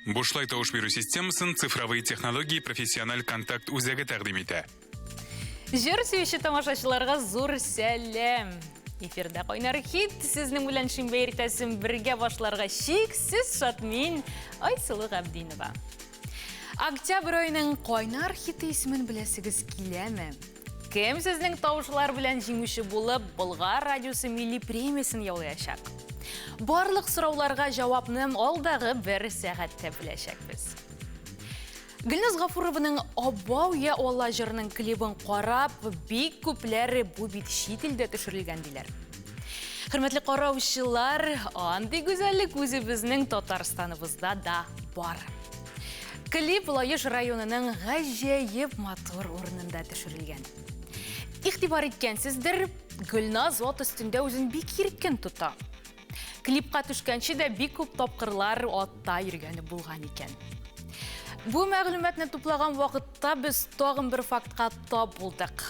Бушлай тауыш беру системасын цифровые технологии профессиональ контакт үзәге тәкъдим итә. Жер сөйші тамашашыларға зур сәлем. Эфирда қойнар хит, сіздің білән шимбе ертәсін бірге башларға шексіз шатмен Айсылы Ғабдинова. Октябрь айының қойнар хиті исемен білесігіз келемі? Кем сіздің таушылар білән жеңуші болып, Бұлғар радиосы милли премиясын яулаяшақ. Барлық сұрауларға жауапным алдағы бір сәғатте білешекпіз. Гүлназ Ғафуровының «Абауя Олла» жырының клибін қарап, бек көплері бұл бет шетелде түшірілген дейлер. Құрметлі қараушылар, аңды güzellik өзі біздің Татарстаныбызда да бар. Клип Лайыш районының ғажайып матур орнында түшірілген. Иқтибар еткенсіздер, Гүлназ от үстінде өзін бек еркен тұта. Клипқа түшкенші де бек көп тапқырлар отта ергені болған екен. Бұл мәғлүмәтні туплаған вақытта біз тоғын бір фактқа тап болдық.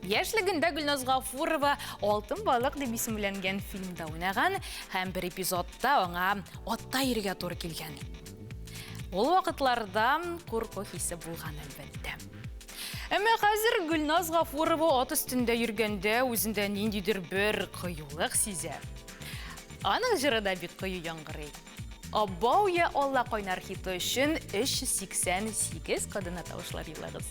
Яшілігінде Гүлназ Ғафурова «Алтын балық» деп исемленген фильмда ойнаған, һәм бір эпизодта оңа отта ерге тур келген. Ол вақытларда қорқу хисі болған әлбәтте. Әмі қазір Гүлназ Ғафурова от үстінде жүргенде өзінде нендейдір бір қиюлық сезе. Аның жырыда бек қию яңғыры. «Абауя Олла» қойнар хиті үшін 388 қадына тауышлар елағыз.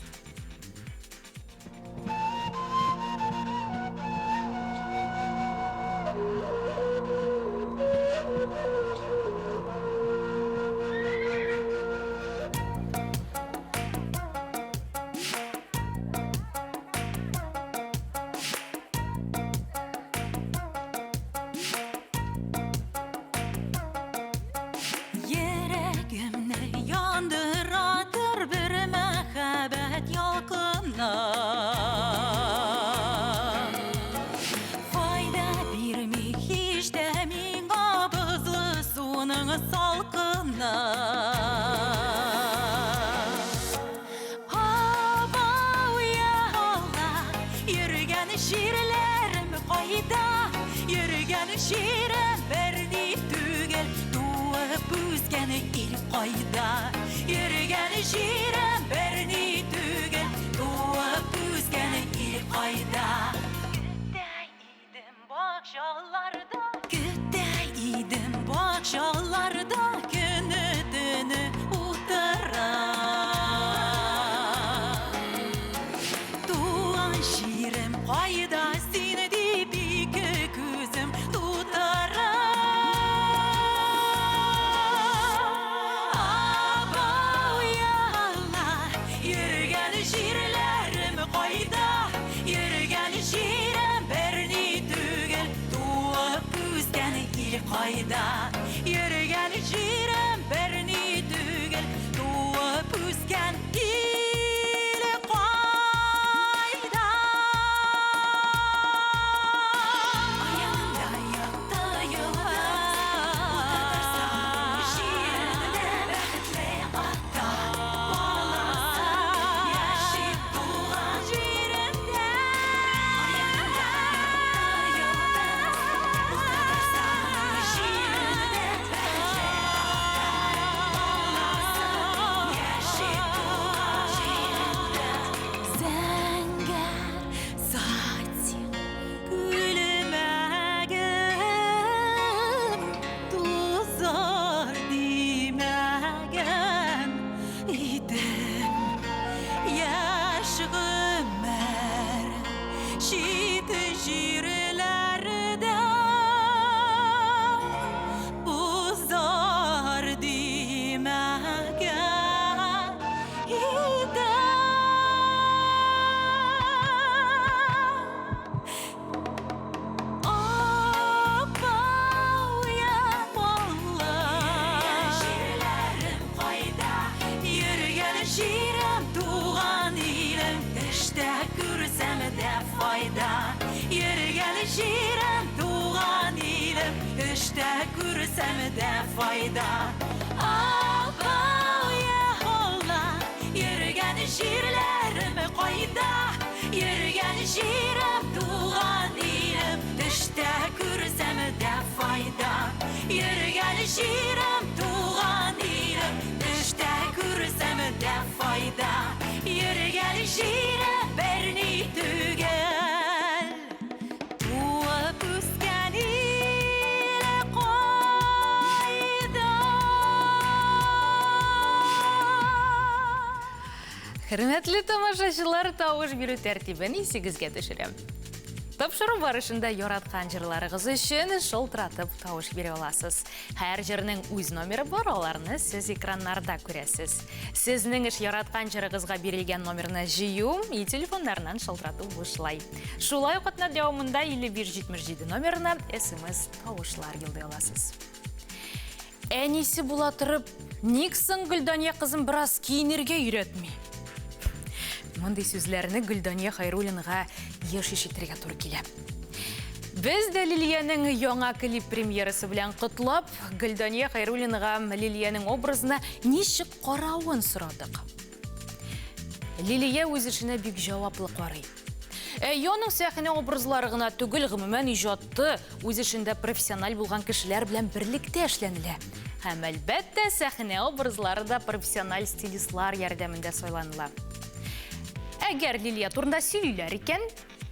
Qayda yürügen jirem berni dügel tuğup üsken ili qayda ayağında yaktı yıldız utanırsan jiremde bəxtli qatta bağlasan yaşayıp tuğan jiremde ayağında yaktı yıldız Jirem tuğan ilim, işte gürsem de fayda. Abauya Olla, yürgen jirlerim qayda. Yürgen jirem tuğan ilim, işte gürsem de fayda. Yürgen jirem tuğan ilim, қойда Ерген жерім бірні түгел Туып өскен ел қойда Хөрмәтле тамашачылар, тауыш бирү тәртибен исегезгә төшерәм. Тапшыру барышында яраткан җырларыгыз өчен шылтыратып тавыш бирә аласыз. Һәр җырның үз номеры бар, аларны сез экраннарда күрәсез. Сезнең эш яраткан җырыгызга бирелгән номерны җыю и телефоннарыннан шылтырату бушлай. Шулай ук атна дәвамында 5577 номерына SMS тавышлар юллый аласыз. Әнисе була торып, ник соң Гөлдания кызым бераз киенергә өйрәтми? Мондый сүзләрне Гөлдания Хайруллинга еш ишетергә туры килә. Без дә Лилиянең яңа клип премьерасы белән котлап, Гөлдания Хайруллинга Лилиянең образына ничек каравын сорадык. Лилия үз эшенә бик җаваплы карый. Яның сәхнә образлары гына түгел, гомумән иҗатты үз эшендә профессиональ булган кешеләр белән берлектә эшләнелә. Һәм әлбәттә сәхнә образлары да профессиональ стилистлар ярдәмендә сайланыла. Әгәр Лилия турында сөйлиләр икән,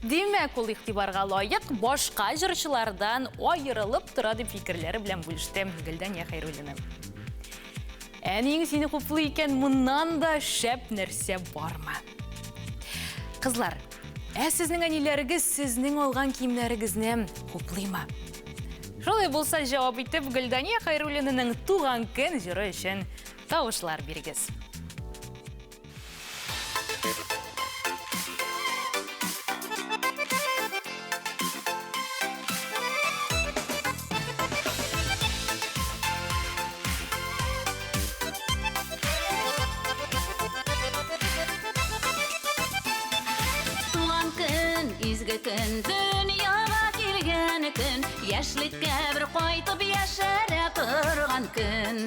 демәк ул игътибарга лаек башка җырчылардан аерылып тора дип фикерләре белән бүлеште Гөлдания Хайруллина. Әниң сине хуплый икән, моннан да шәп нәрсә бармы? Кызлар, сезнең әниләрегез сезнең алган киемнәрегезне хуплыймы? Шулай булса җавап итеп Гөлдания Хайруллинаның туган көн җыры өчен тавышлар бирегез. Изге көн, дөньяга килгән көн, яшьлеккә бер кайтып яшәрә торган көн.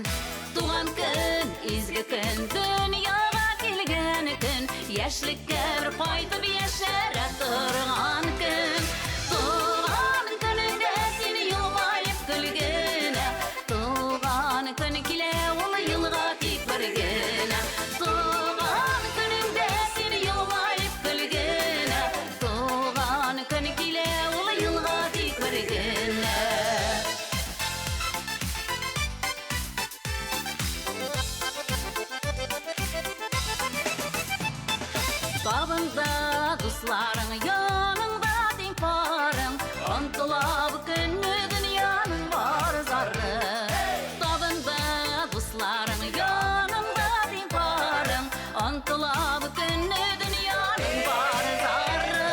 Туган көн, изге көн, дөньяга килгән көн, яшьлеккә бер кайтып яшәрә торган көн. Туган көнеңдә син елмаеп көлгәнә, туган көн килә ул елга тик бер генә. Туган көнеңдә син елмаеп көлгәнә, көн килә ул елга тик бер генә. Табында дусларың, яныңда тең парың, ынтыла бу көнне дөньяның бар зары. Табында дусларың, яныңда тең парың, ынтыла бу көнне дөньяның бар зары.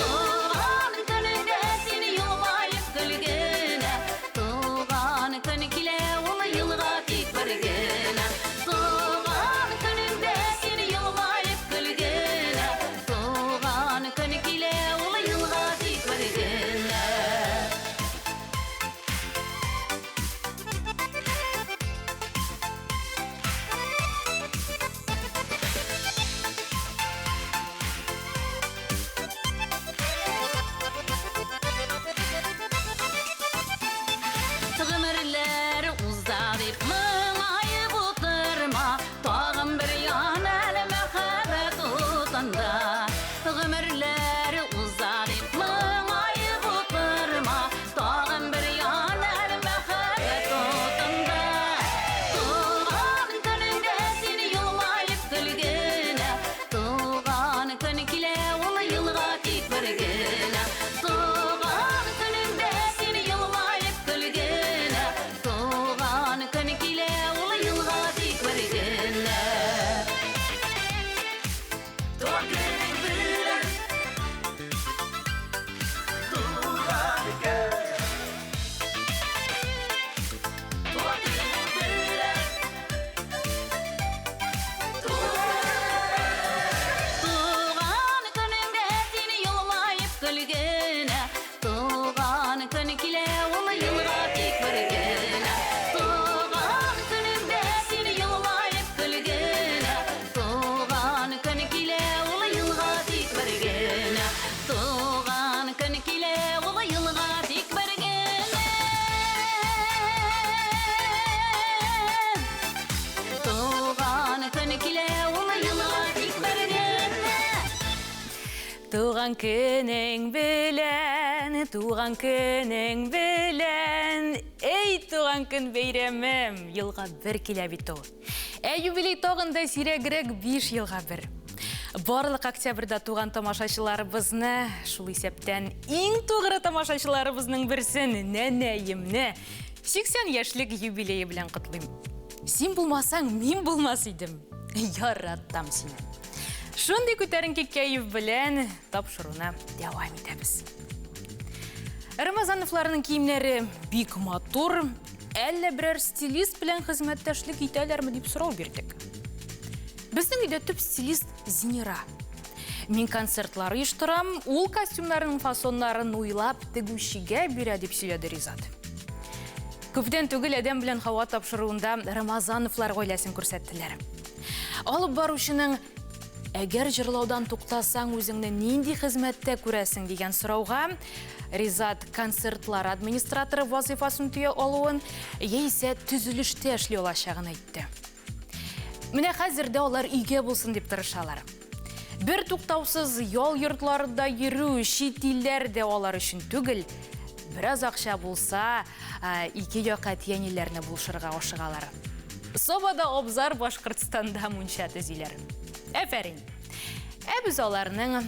Туган көнеңдә син елмаеп көлгәнә, туган көн килә ул елга тик бер генә. Туган көнеңдә син елмаеп көлгәнә, туган туған күнің білән, ей туған күн бейремім, елға бір келе біту. Юбилей тоғында сирегірек 5 елға бір. Барлық октябрда туған тамашашыларыбызны, шул есептен ең туғыры тамашашыларыбызның бірсін, нәнәйімні, 80 яшілік юбилейі білән құтлым. Сен болмасаң, мен болмас едім. Яраттам сені. Шынды көтерінке кәйіп білән тапшыруына девам етеміз. Рамазановларының киімлері бик матур, әлі бірер стилист білән қызметтәшлік итәлермі деп сұрау бердік. Біздің үйде түп стилист Зинера. Мен концертлар ұйыштырам, ол костюмларының фасонларын ойлап тігушіге бере деп сөйледі Ризат. Көптен түгіл әдем білән хауа тапшыруында Рамазановлар ойласын көрсеттілер. Алып барушының әгер жырлаудан тоқтасаң өзіңні нендей қызметте көресің деген сұрауға Ризат концертлар администраторы вазифасын түйе алуын, ейсе түзіліште әшлі олашағын айтты. Міне қазірде олар үйге болсын деп тұрышалар. Бір тоқтаусыз yol yurtlarında йөрү, шет елдерде олар үшін түгіл. Біраз ақша болса, ике жаққа тиянелеріне бұлшырға ашығалар. Собада обзар Башқұртстанда мұнша түзілер. Әфәрин. Біз оларының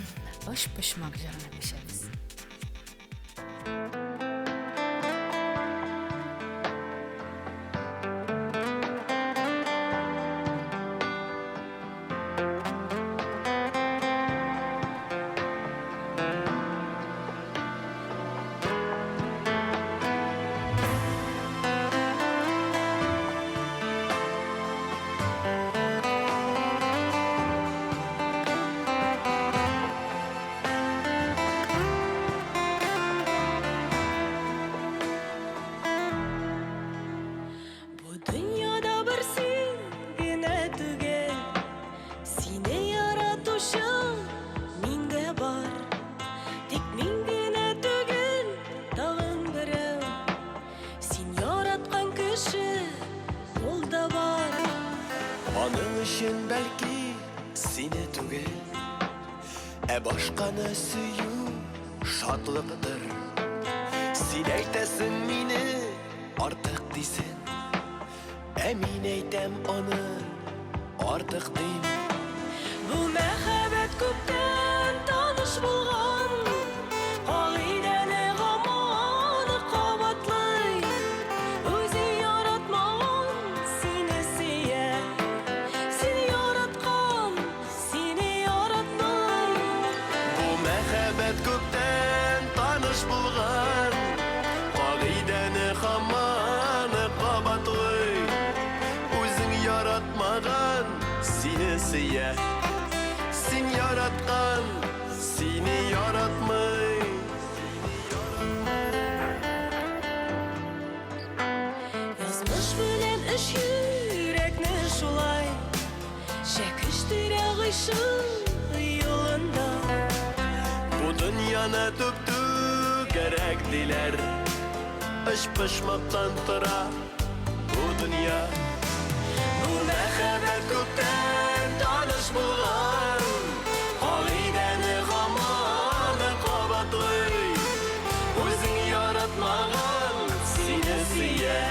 ұш-пұшмақ жарына көшеміз. Belki seni түгел, başkanı süyü şadlıqdır. Sen eytesin mini artıq дейсін, Әмин eytem onu artıq deyim. Bu məhəbbət көптен tanış болған, Қағидәні ғаманы қабатлай, Өзі яратмаған сені сүйе, Сені яратқан, сені яратмай. Bu məhəbbət көптен tanış болған, Қағидәні ғаманы қабатлай, Өзің яратмаған seni сүйе, Sen yaratkan, seni yaratmay. Yazmış bilen iş yürekni şulay, Çekiştire gıyşın yolunda. Bu dünyana töktü gerekliler, İş pişmaktan tıra bu dünya. Bu məhəbbət kökten tanış bulgan, Qağidəni qamanı qabatlay, Özün yaratmağın seni siye,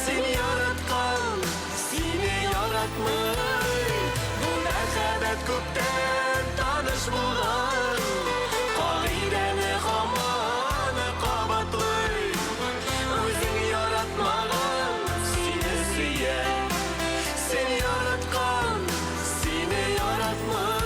Seni yaratqan, seni yaratmay. Bu məhəbbət kökten tanış bulgan, Qağidəni qamanı qabatlay, Özün yaratmağın seni siye, Seni yaratkan, seni yaratmay.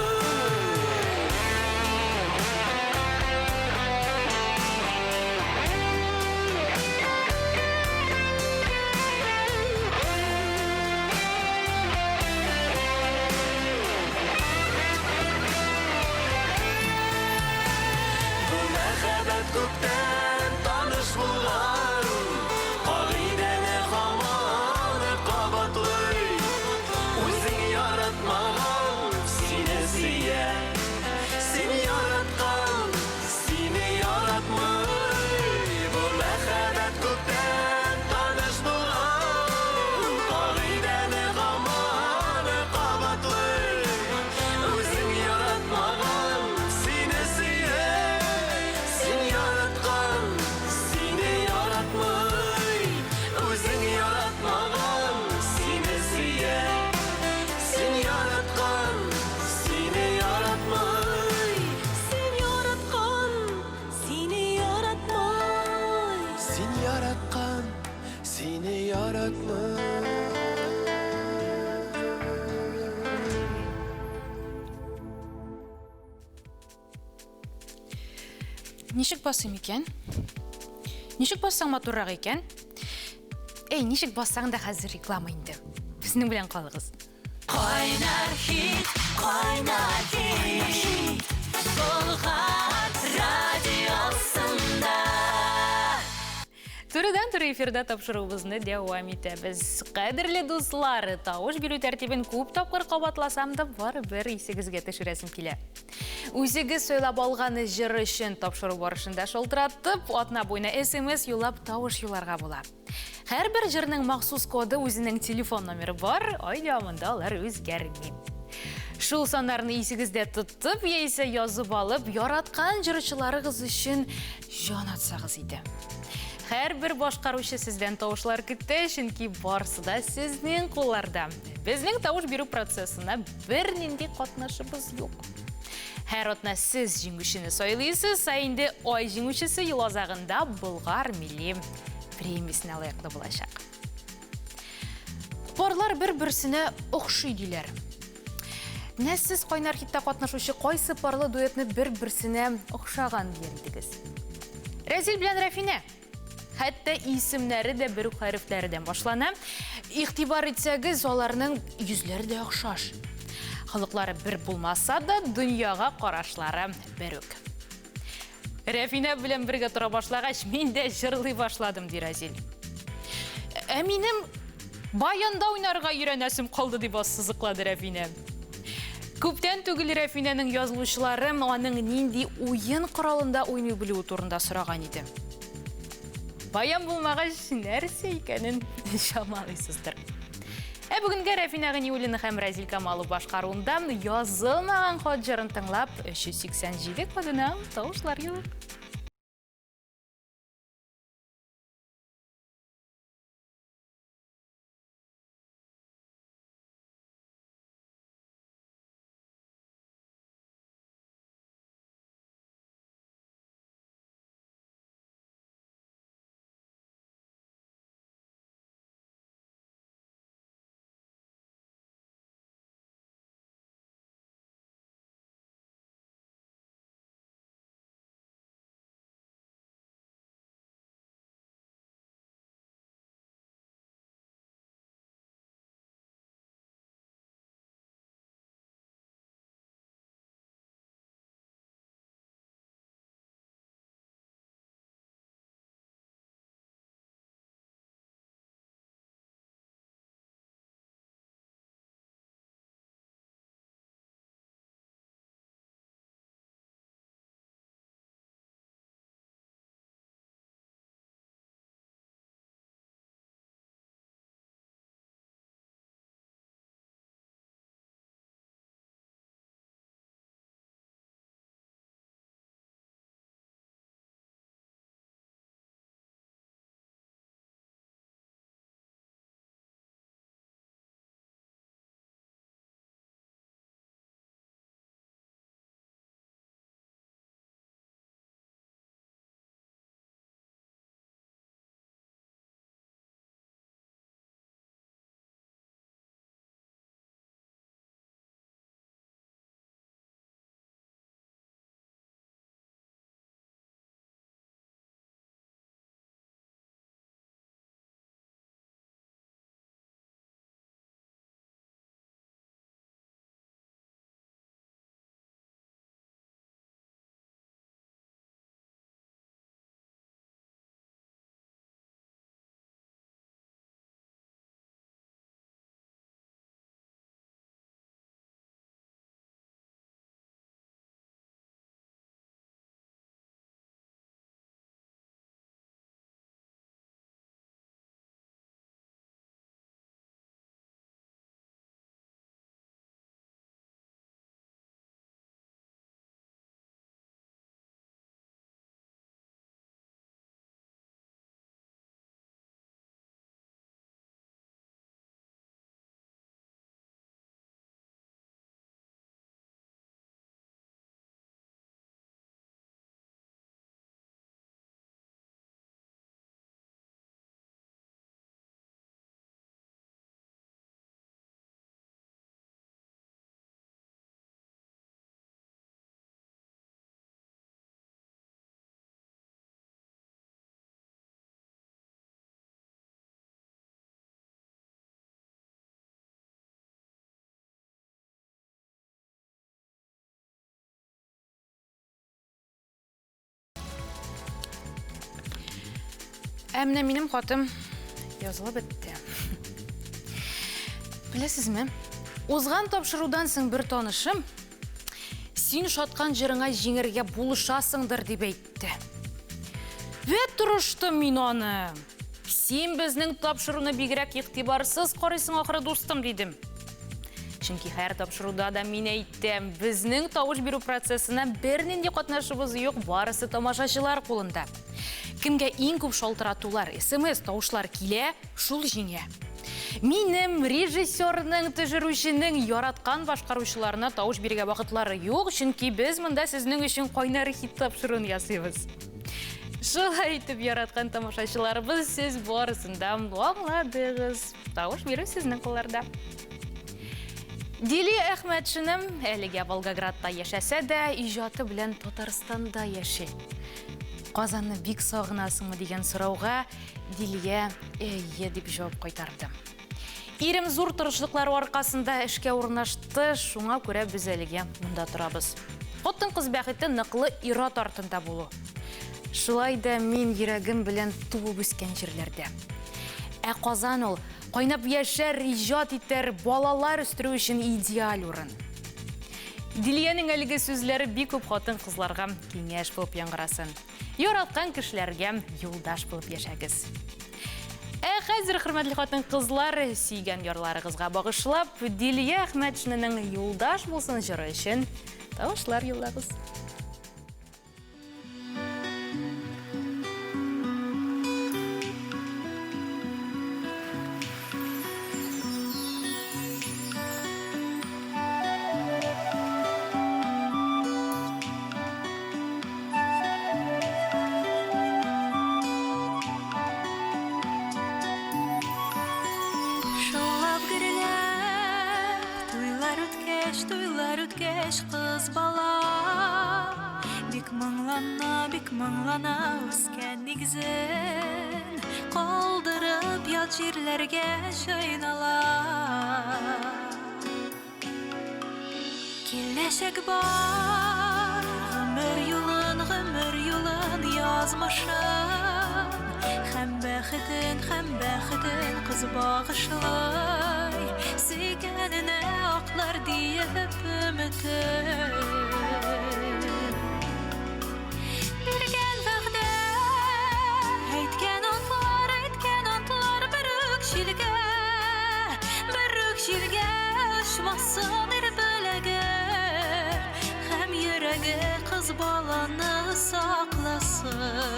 күпмі? Нишек басым екен? Нишек бассаң матуррақ екен? Нишек бассаң да қазір реклама инде. Біздің білен қалығыз. Қайнар хит, Бұлғар радиосында. Түріден түрі эфирда тапшыруыбызны дәуам етебіз. Қадірлі дуслар, тауыш беру тәртібін көп тапқыр қабатласам да бар бір есігізге түшіресім келе. Өзігіз сөйлап алғаны жыр үшін тапшыру барышында шолтыратып, атна бойына SMS юлап тауыш юларға бола. Әр бір жырның мақсус коды өзінің телефон номері бар, айдамында олар өзгермей. Шул санарыны есігізде тұттып, ейсе yazып алып, яратқан жырышыларығыз үшін жан атсағыз еді. Әр бір башқарушы сізден тауышлар күтті, шынки барсы да сіздің қоларда. Біздің тауыш беру процесіне бір нендей қатнашыбыз жоқ. Әр отна сіз жеңушіні сойлайсыз, сайынды ой жеңушісі елазағында Бұлғар милли премиясына лайықты болашақ. Барлар бір-бірсіне ұқшы дейлер. Нәсіз қойнар хитта қатнашушы қойсы парлы дуэтні бір-бірсіне ұқшаған дейдігіз. Рәзил білән Рафине. Хәтті исімлері де бір қарифлерден башлана. Иқтибар етсәгіз, оларының yüzлері де ұқшаш. Халықлары бір болмаса да, дүнияға қарашлары бір өк. Рафина білен бірге тұра башлағаш, мен де жырлай башладым, дей Разил. Әминім, баянда ойнарға үйренәсім қалды деп сызықлады Рафина. Көптен түгіл Рафинаның yazылушылары оның нендей ойын құралында ойны білу турында сұраған еді. Баян болмағаш нәрсе екенін шамалайсыздар. Бүгінгі Рафинаға Неуліні һәм Разил Камалы башқаруында yazылмаған ход жырын тыңлап 387 кодына тауышлар елік. Әміне менің қатым язылы бітті. Білесіз ме? Озған тапшырудан сың бір танышым, сен шатқан жеріңа жеңерге болышасыңдыр деп айтты. Вет тұрыштым мен оны. Сен біздің тапшыруны бигірек иқтибарсыз қарайсың ақыры достым дедім. Чөнки һәр тапшыруда да мен әйттім, біздің тауыш беру процесіне бірнен де қатнашыбыз жоқ, барысы тамашашылар қолында. Кімге ең көп шалтыратулар, SMS тауышлар келе, шул жеңе. Минем режиссерның, төжірушінің яратқан башқарушыларына тауыш беруге вақытлары жоқ, чөнки біз мұнда сіздің үшін қойнар хит тапшыруын ясыйбыз. Шулай айтып яратқан тамашашыларыбыз сіз барысында аңладыңыз. Тауыш беру сіздің қолдарда. Дили Әхмәтшінім әліге Волгоградта яшәсә дә, ижаты белән Татарстанда яши. Қазанны бик сағынасыңмы деген сұрауға Дилия «Әйе» деп жауап қайтарды. Ирем зур тырышлыклары арқасында эшкә урнашты, шуңа күрә без әлегә монда торабыз. Хатын кыз бәхете ныклы ират артында булу. Шулай да мин йөрәгем белән туып үскән җирләрдә. Казан ул кайнап яшәр, иҗат итәр, балалар үстерү өчен идеаль урын. Дилиянең әлеге сүзләре бик күп хатын кызларга киңәш булып яңгырасын. Яраткан кешеләргә юлдаш булып яшәгез. Хәзер, хөрмәтле хатын кызлар, сөйгән ярларыгызга багышлап, Дилия Әхмәтшинең юлдаш булсын җыры өчен тавышлар юллагыз. Туйлар үткәч кыз бала, бик моңлана үскән нигезен калдырып ят җирләргә җайнала. Киләчәк бар, гомер юлын язмышын, һәм бәхетен кыз багышлай, сөйгәненә аклар диеп өмөтен. Биргән вәгъдә, әйткән антлар бер үк җилгә очмасын ир беләге, һәм йөрәге кыз баланы сакласын.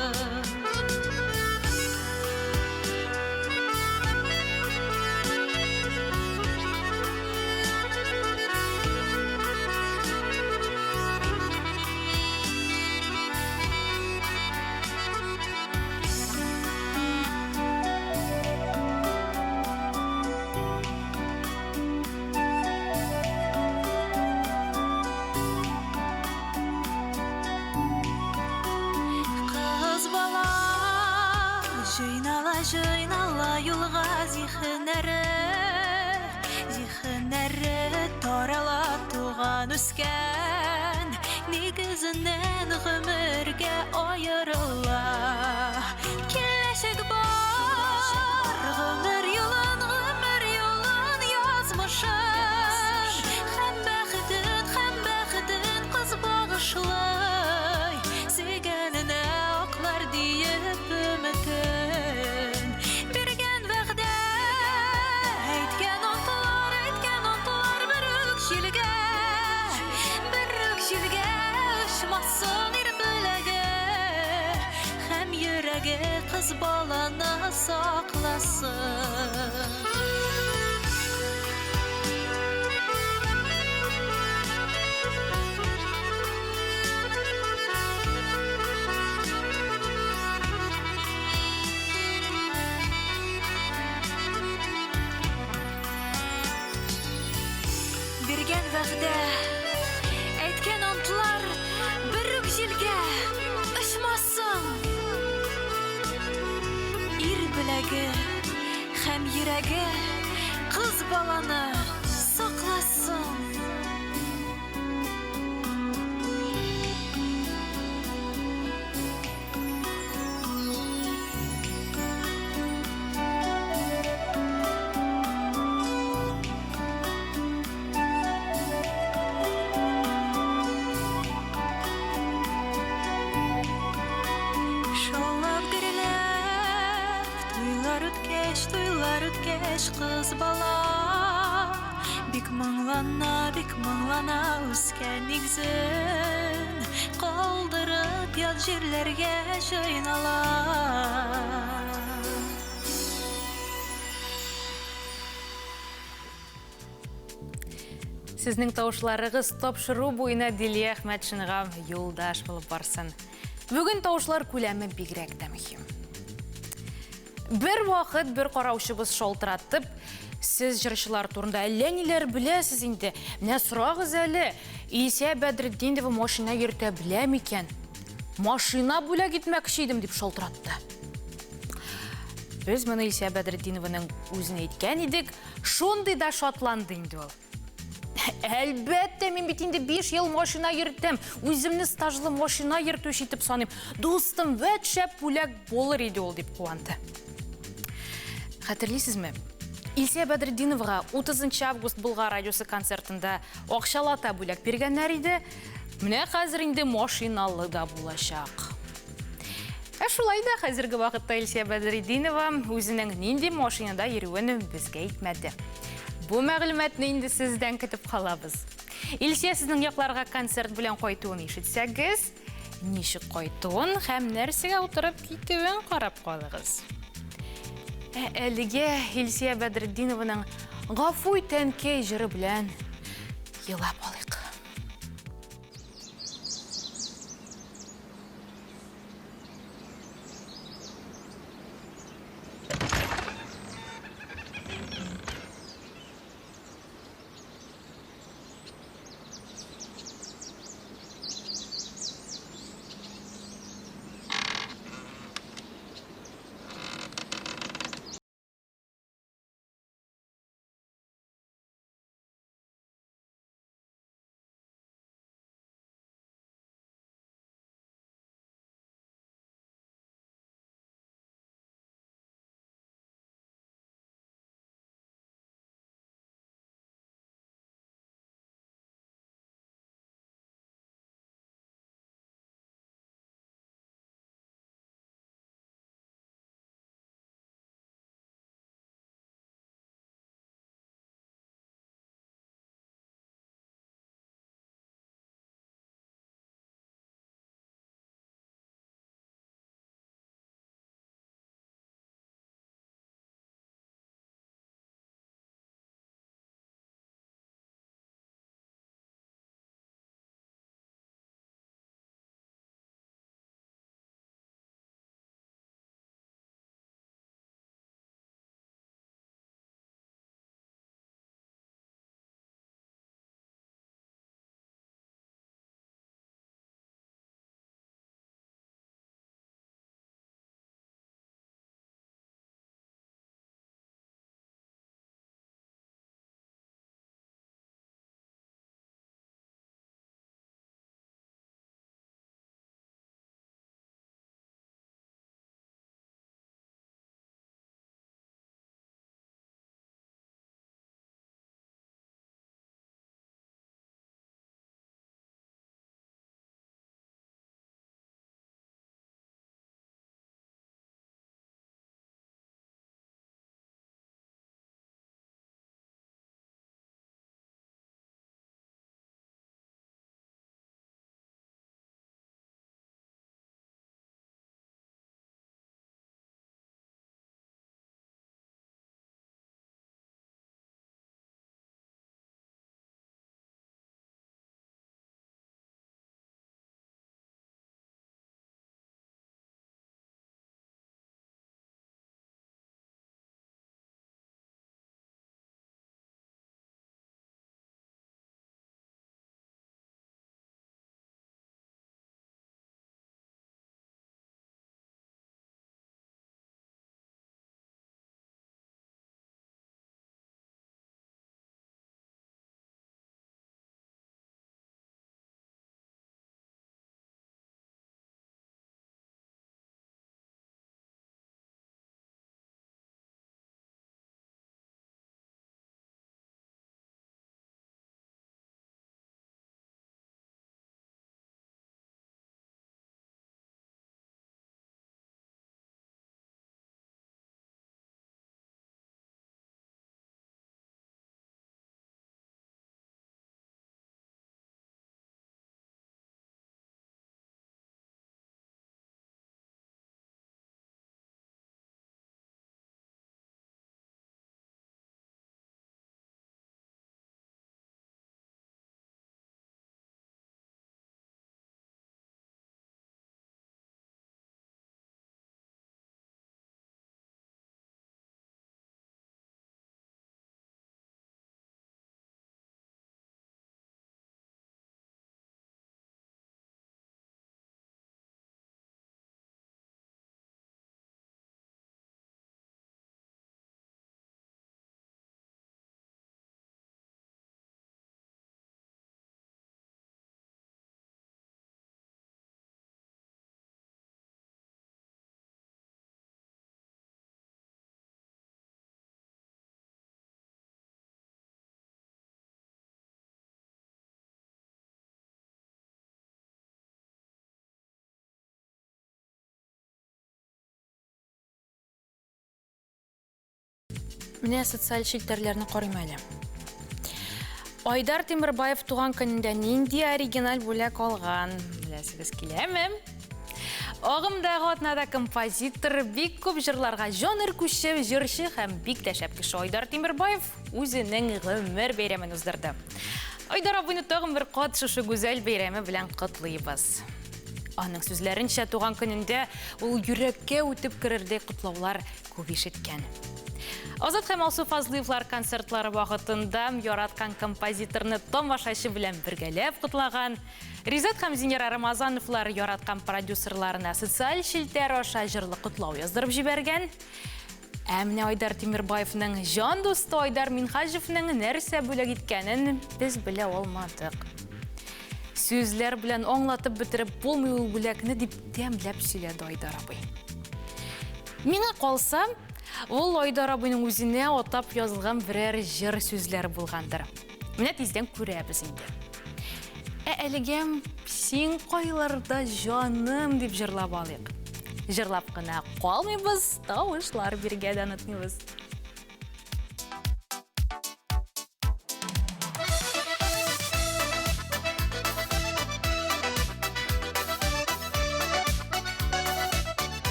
Җыйнала юлга зихеннәре тарала туган үскән, нигезеннән гомергә аерыла. Киләчәк бар, гомер юлын язмышын, һәм бәхетен кыз багышлай, сөйгәненә аклар диеп өмөтен. Кыз баланы сакласын. Биргән вәгъдә, әйткән антлар бер үк җилгә очмасын. Беләге һәм йөрәге кыз баланы сакласын. яш кыз бала бик моңлана үскән нигезен калдырып ят җирләргә җайнала. Сезнең тавышларыгыз тапшыру буена Дилия Әхмәтшинга юлдаш булып барсын. Бүген тавышлар күләме бигрәк тә мөһим. Бер вакыт бер караучыбыз шалтыратып, сез җырчылар турында әллә ниләр беләсез инде. Менә сорагыз әле, Илсия Бәдретдинова машина йөртә беләме икән? Машина бүләк итмәкче идем дип шалтыратты. Без моны Илсия Бәдретдинованың үзенә әйткән идек, шундый да шатланды инде ул. Әлбәттә, мин бит инде 5 ел машина йөртәм. Үземне стажлы машина йөртүче итеп саныйм. Дустым, вәт шәп бүләк булыр иде ул дип куанды. Хәтерлисезме? Илсия Бәдретдиновага 30 август Болгар радиосы концертында акчалата бүләк биргәннәр иде. Менә хәзер инде машиналы да булачак. Шулай да хәзерге вакытта Илсия Бәдретдинова үзенең нинди машинада йөрүен безгә әйтмәде. Бу мәгълүматны инде сездән көтеп калабыз. Илсия сезнең якларга концерт белән кайтуын ишетсәгез, ничек кайтуын һәм нәрсәгә утырып китүен карап калыгыз. Әлегә Илсия Бәдретдинованың Гафу ит әнкәй җыры белән елап алыйк. Менә социаль шилтерләрне карыйм әле. Айдар Темирбаев туган көнендә нинди оригиналь бүләк алган? Беләсегез киләме? Агымдагы атнада композитор бик күп җырларга җаныр күчеп, җырчы һәм бик тә шәп кеше Айдар Темирбаев үзенең гомер бәйрәмен уздырды. Айдар абыйны тагын бер кат шушы гүзәл бәйрәме белән котлыйбыз. Аның сүзләренчә, туган көнендә ул йөрәккә үтеп керердәй котлаулар күп ишеткән. Азат һәм Алсу Фазлыевлар концертлары вакытында яраткан композиторны тамашачы белән бергәләп кутлаган. Ризат һәм Зинера Рамазановлар яраткан продюсерларына социаль шилтәр аша җырлы котлау яздырып җибәргән. Менә Айдар Темирбаевның җан дусты Айдар Минхаҗевның нәрсә бүләк иткәнен без белә алмадык. Сүзләр белән аңлатып бетереп булмый ул бүләкне дип тәмләп сөйләде Айдар абый. Миңа калса, ул Айдар абыйның үзенә атап язылган берәр җыр сүзләр булгандыр. Менә тиздән күрәбез инде. Әлегә син кайларда җаным дип җырлап алыйк. Җырлап кына калмыйбыз, тавышлар биргә дә онытмыйбыз.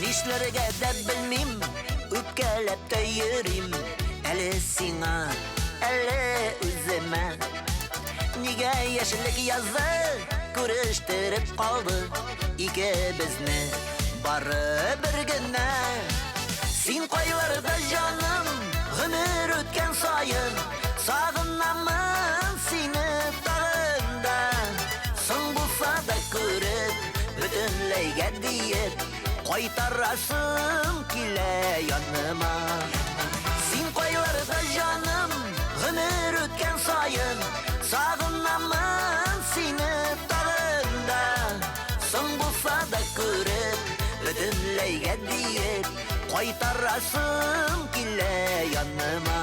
Нишләргә дә белмим, үпкәләп тә йөрим, әле сиңа, әле үземә. Нигә яшьлек язы күрештереп калды икебезне бары бер генә. Син кайларда җаным, гомер үткән саен, сагынамын сине тагында. Соң булса да күреп, бөтенләйгә диеп, кайтарасым килә яныма. Син кайларда җаным, гомер үткән саен, сагынамын сине тагында. Соң булса да күреп, бөтенләйгә диеп, кайтарасым килә яныма.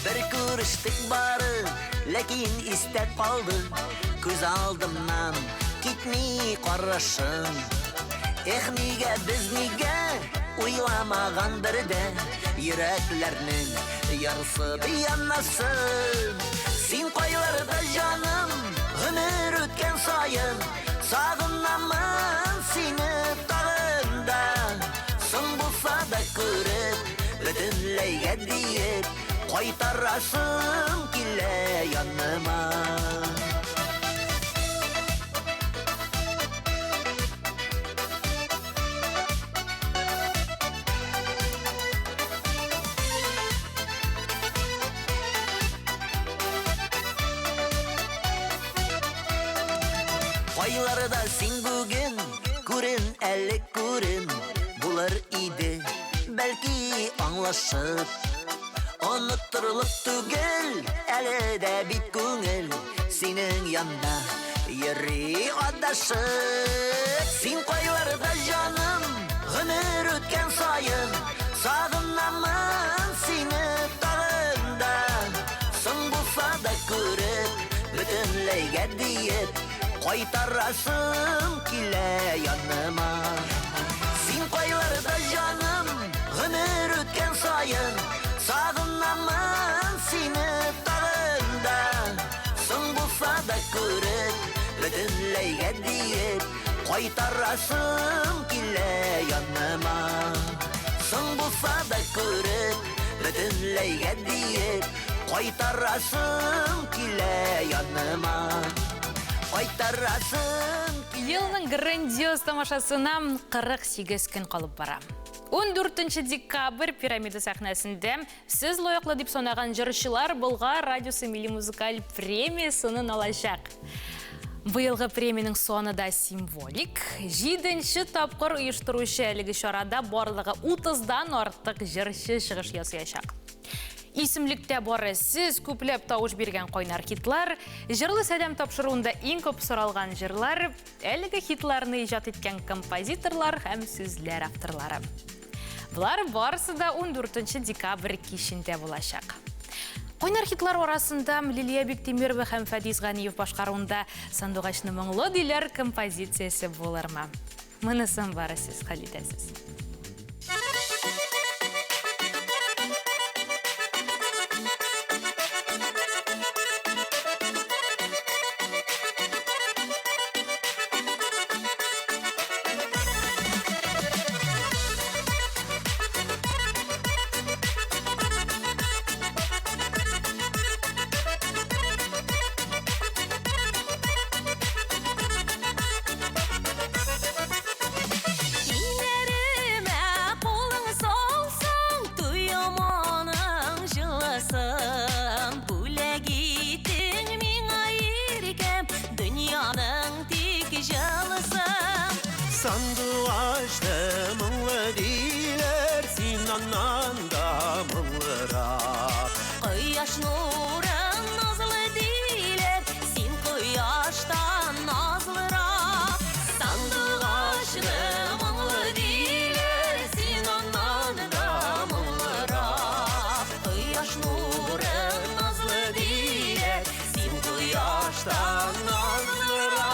Бер күрештек бары, ләкин истә калды, күз алдымнан китми карашың. Нигә без нигә уйламаган бердә йөрәкләрнең ярсы яннасын. Син кайларда җаным, гомер үткән саен, сагынамын сине тагында. Соң булса да күреп, бөтенләйгә диеп, кайтарасым килә яныма. Кайларда син бүген күрен, әле күрен булыр иде, бәлки аңлашып. Оныттырылып түгел, әле дә бит күңел, синең янда йөри адашып. Син кайларда җаным, гомер үткән саен, сагынамын сине тагында. Соң булса да күреп, бөтенләйгә диеп, кайтарасым килә яныма. Син кайларда җаным, гомер үткән саен, сагынамын сине тагында. Соң булса да күреп, бөтенләйгә диеп, кайтарасым килә яныма. Соң булса да күреп, бөтенләйгә диеп, кайтарасым килә яныма. Кайтарасым. Елның грандиоз тамашасына 48 көн калып бара. 14 декабрь пирамида сәхнәсендә сез лаеклы дип санаган җырчылар Болгар радиосы милли музыкаль премиясын алачак. Быелгы премияның саны да символик. 7-нче тапкыр оештыручы әлеге чарада барлыгы 30-дан артык җырчы чыгыш ясаячак. Исемлектә бары сез күпләп тавыш биргән кайнар хитлар, җырлы сәлам тапшыруында иң күп соралган җырлар, әлеге хитларны иҗат иткән композиторлар һәм сүзләр авторлары. Бұлар барысы да 14 декабрь кешінде болашақ. Ойнар хитлар орасында Лилия Бектемирова һәм Фадис Ғаниев башқаруында Сандуғашны мұңлы дилер композициясы болар ма? Мұнысын бары сіз қалидәсіз. Sandıvaşlı mınlı diler Sinan'dan da mınlırak Koyaş nurun nazlı diler Sin koyaştan nazlırak Sandıvaşlı mınlı diler Sinan'dan da mınlırak Koyaş nurun nazlı diler Sin koyaştan nazlırak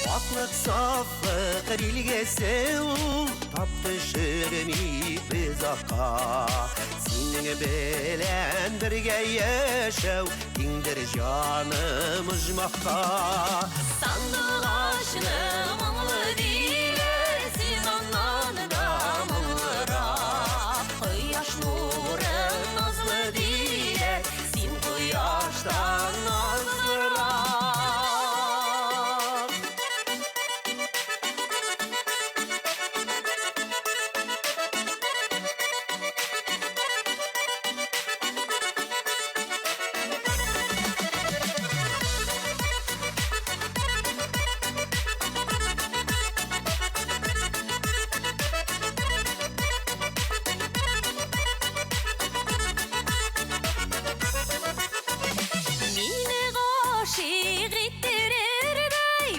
Aklık saflık rilgesi ul Taptı şırmi biz akka Senin belen birge yaşav Dindir canımız makka Sandıvaşlı mınlı diler Sinan'dan da mınlırak Koyaş nurun nazlı diler Sin koyaştan nazlırak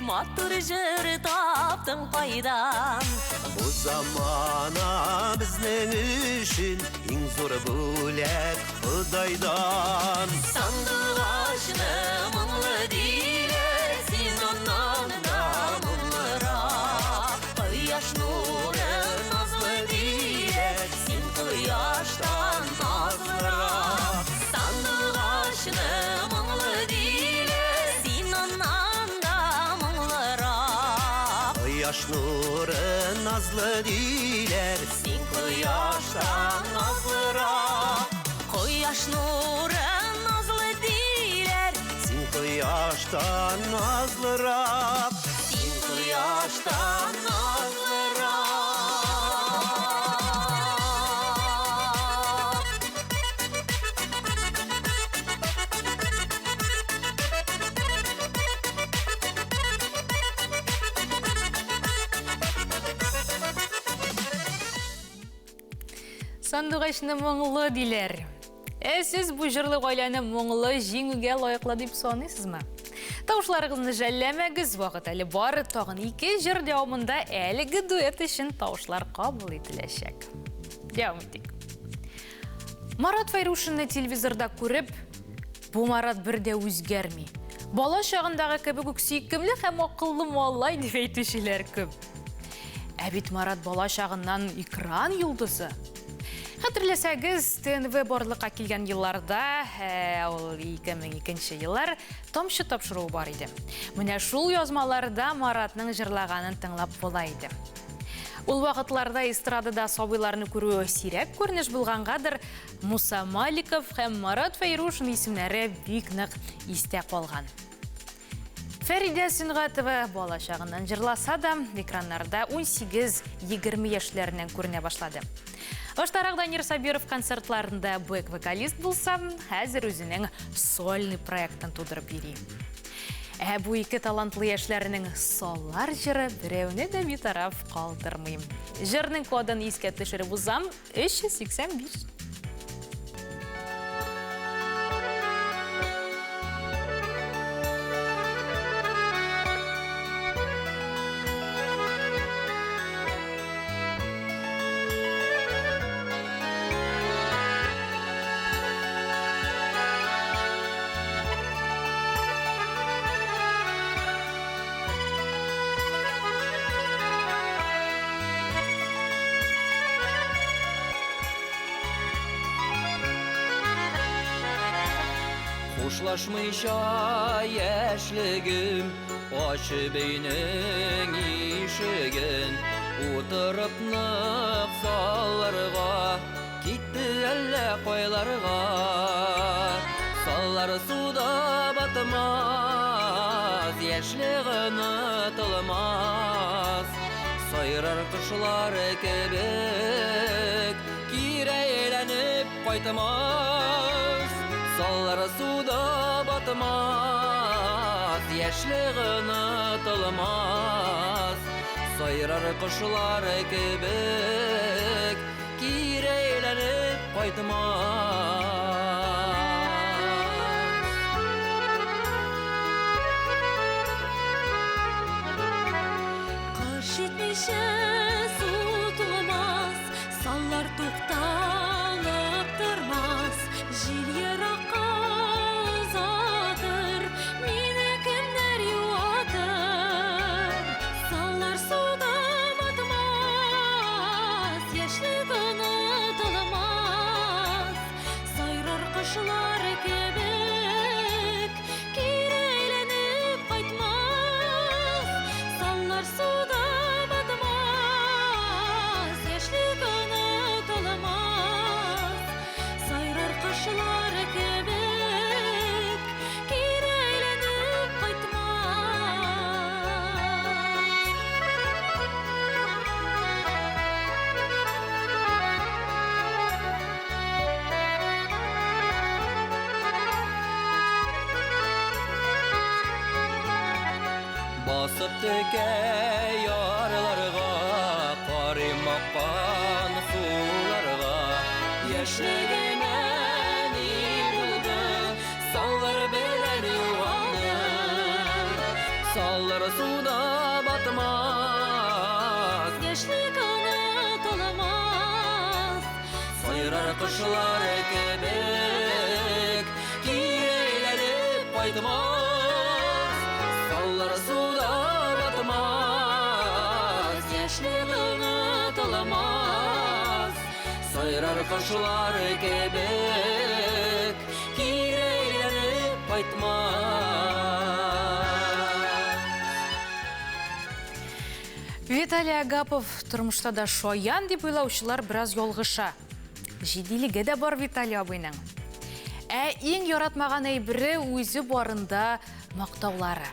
Matır jır taptın paydan Bu zamana bizning üçün En zor bulet Xudaydan Sandıvaşlı mınlı diler Sinan'dan da mınlırak Koyaş nurun nazlı diler Sin koyaştan nazlırak Sandıvaşlı mınlı diler Sinan'dan da mınlırak Yaş nurun nazlı diler Sin koyaştan nazlırak Koyaş nurun nazlı diler Sin koyaştan nazlırak Sin koyaştan nazlırak Сандуғашны мұңлы дилер. Сіз бұл жырлы ғайланы мұңлы жеңуге лайықлы деп санайсыз ма? Таушыларыңызны жәлләмәгіз вақыт әлі бары тағын 2 жыр дауымында әлігі дуэт үшін таушылар қабыл етілешек. Дәуім етек. Марат Файрушинны телевизорда көріп, бұл Марат бірде өзгермей. Бала шағындағы кебі көксейкімлі һәм ақыллы малай деп әйтушілер көп. Әбит Марат бала шағыннан экран юлдызы. Хәтерләсәгез, ТНВ барлыққа келген елларда, ол 2002 еллар, томшы тапшыруы бар иде. Менә шул язмаларда Маратның жырлағанын тыңлап болайды. Ул вақытларда эстрадада сабыйларны күрү сирәк күренеш булгангадыр, Муса Маликов һәм Марат Файрушин исемнәре бик нык истә калган. Фәридә Сөнгатова бала чагыннан жырласа да, экраннарда 18-20 яшьләреннән күренә башлады. Баштарак Данир Сабиров концертларында бэк-вокалист булса, хәзер үзенең сольный проектын тудырып бирә. Бу ике талантлы яшьләрнең соллар җыры берәүне дә битараф калдырмый. Җырның кодын искә төшереп узам 385. Ташлашмыйша яшьлегім Ачы бейнің ишігін Утырып нық салларға Китті әлі қойларға Саллар суда батмас Яшьлігін ұтылмас Сайрар қышлар кебек Кирейленіп қайтмас Саллар суда батмас Яшьлігін ұтылмас Сайрар қышлар кебек Кирейленіп қайтмас Жетмеші су тұлмас, саллар тоқталып тұрмас. Жел ераққа ұзатыр, мені кімдер юатыр. Саллар суда батмас, яшьлігін ұтылмас. Сайрар қышлар кебек, кирейленіп қайтмас. Саллар суда Басып төке ярларға Қаримаққан суларға Яшьлігіме не болды Саллар белер юғанды Саллар суда батмас Яшьлігін ұтылмас. Сайрар қышлар кебек Кирейленіп қайтмас Саллар суда батмас Яшьлігін ұтылмас Сайрар қышлар кебек Кирейленіп қайтмас Виталий Агапов тұрмышта да шоян деп ойлаушылар біраз yolғыша. Жеделігі де бар Виталий абайның. Ең яратмаған бірі өзі барында мақтаулары.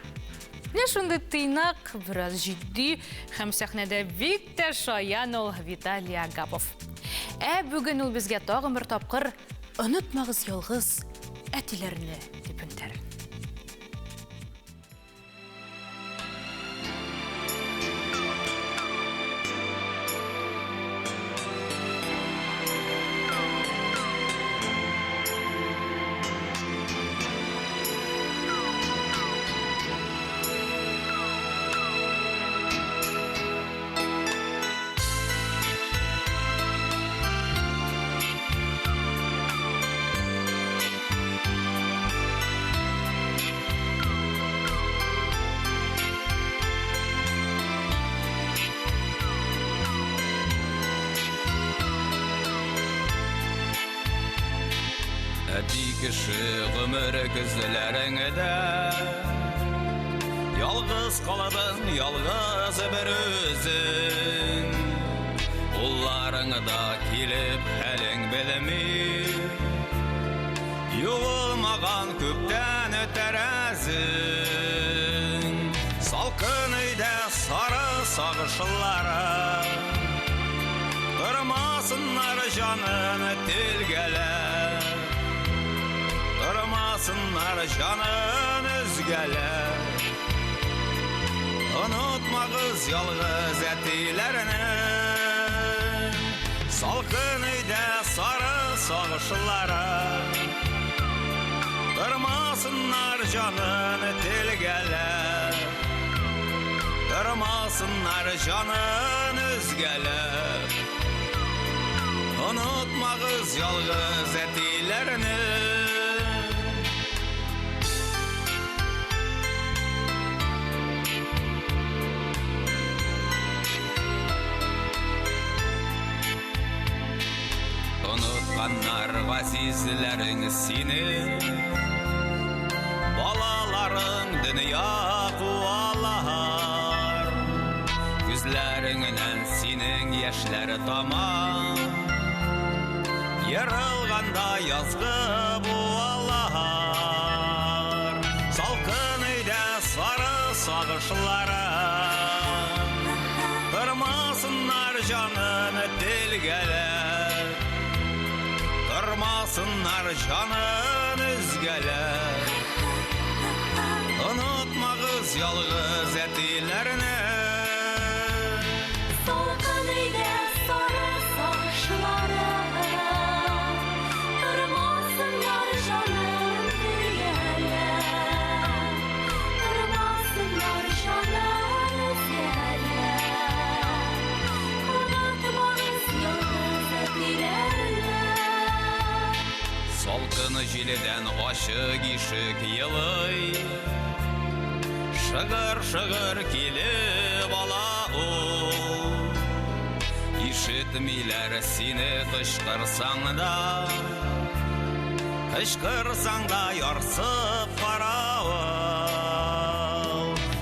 Не шынды тыйнақ, біраз жидді, һәм сәхнеде бик те шоян ол Виталий Агапов. Бүгін ол бізге тағын бір тапқыр ұнытмағыз yolғыз әтилеріні деп үндер. Кіші ғұмыр күзлеріңді Ялғыз қаладың, ялғыз бір өзің Ұлларыңда келіп әлің білмей Юылмаған көптен өтер әзің Салқын үйде сары сағышылары Тұрмасынлар жанын тілгелер Тұрмасынлар жанын үзгелер Unutmağız yalğız ətilərinin Salqın uydə sarı sağışlara Durmasınlar canın dilgələr Durmasınlar canın üzgələr Unutmağız yalğız ətilərinin Unutqanlar ғазизлерің сені dünya kualar Güzlerinden senin yaşları tamam Yarılganda yazgı bualar Salkın uyda sarı sağışlara Kırmasınlar canını dilgeler Kırmasınlar canın üzgeler Unutmağız yalğız etilerini Salkın ile sarı saçlara Kırmasınlar canım diyeler Kırmasınlar canım üzgeler Unutmağız yalnız etilerler Salkın jiliden aşık işik yılıy Şıgır şıgır kilip ala o İşitmiler seni kışkırsan da Kışkırsan da yarsıp karao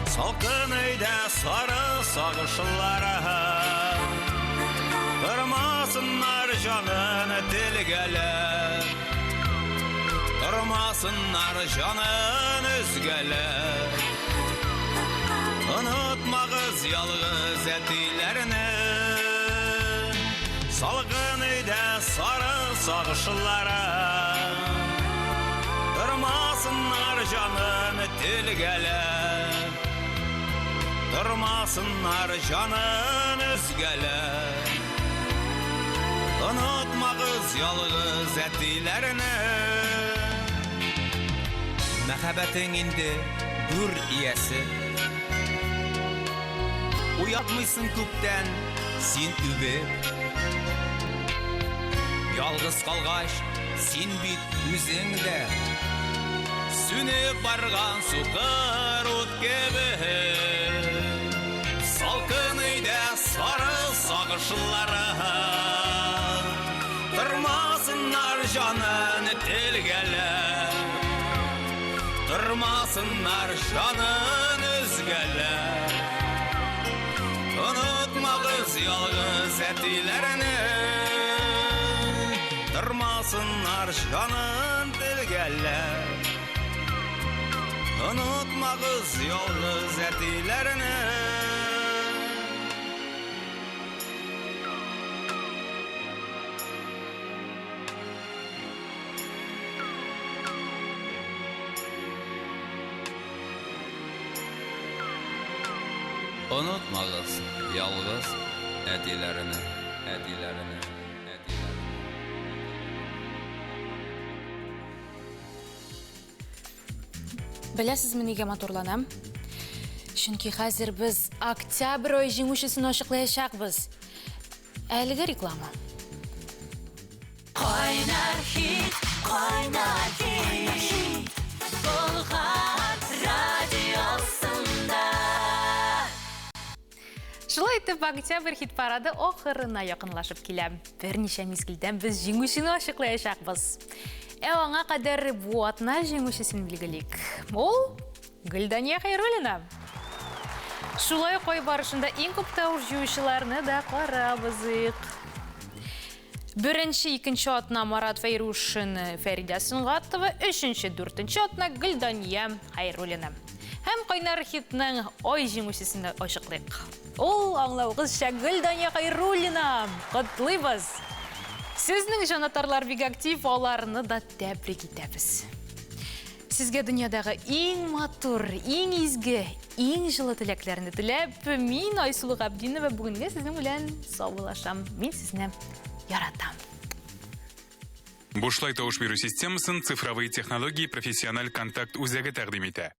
Salkın uyda sarı sağışlara Kırmasınlar canını dilgeler Kırmasınlar canın üzgeler Unutmağız yalğız etilerini Salgın uyda sarı sağışlara Kırmasınlar canın dilgeler Kırmasınlar canın üzgeler Unutmağız yalğız etilerini Mehabetin indi gür iyesi Uyatmışsın köpten sen übep Yalğız kalgaç sen bit üzüngde Sünüp bargan suqar ot gibi Salkın uyda sarı sağışlara Kırmasınlar canın dilgeler Kırmasınlar canın üzgeler Unutmağız yalğız etilerini Kırmasınlar canın dilgeler Unutmağız yalğız etilerini Unutmağız yalğız etilerini Білесізмі неге моторланам? Чүнки қазір біз октябрь ой жеңушісін ашықлаяшақпыз. Әлгі реклама. Qaynar hit Bulgar radiosunda Шулай итеп, октябрь хит парады охырына якынлашып килә. Берничә мизгелдән без җиңүчене ачыклаячакбыз. Аңа кадәр бу атна җиңүчесен билгелик. Ул Гөлдания Хайруллина. Шулай кой барышында иң күп тауыш җыючыларны да карабыз. Беренче, икенче атна Марат Фәйрушин, Фәридә Сөнгатова, өченче, дүртенче атна Гөлдания Хайруллина. Һәм кайнар хитның ой җиңүчесен ачыклыйк. Ул аңлавыгызча Гөлдания Хайруллина. Котлыйбыз. Сезнең җанатарлар бик актив, аларны да тәбрик итәбез. Сезгә дөньядагы иң матур, иң изге, иң җылы теләкләрне теләп, мин Айсулу Габдинова бүгенгә сезнең белән саубуллашам. Мин сезне яратам. Бушлай тауыш бирү системасын цифровые технологии профессиональ контакт үзәге тәкъдим итә.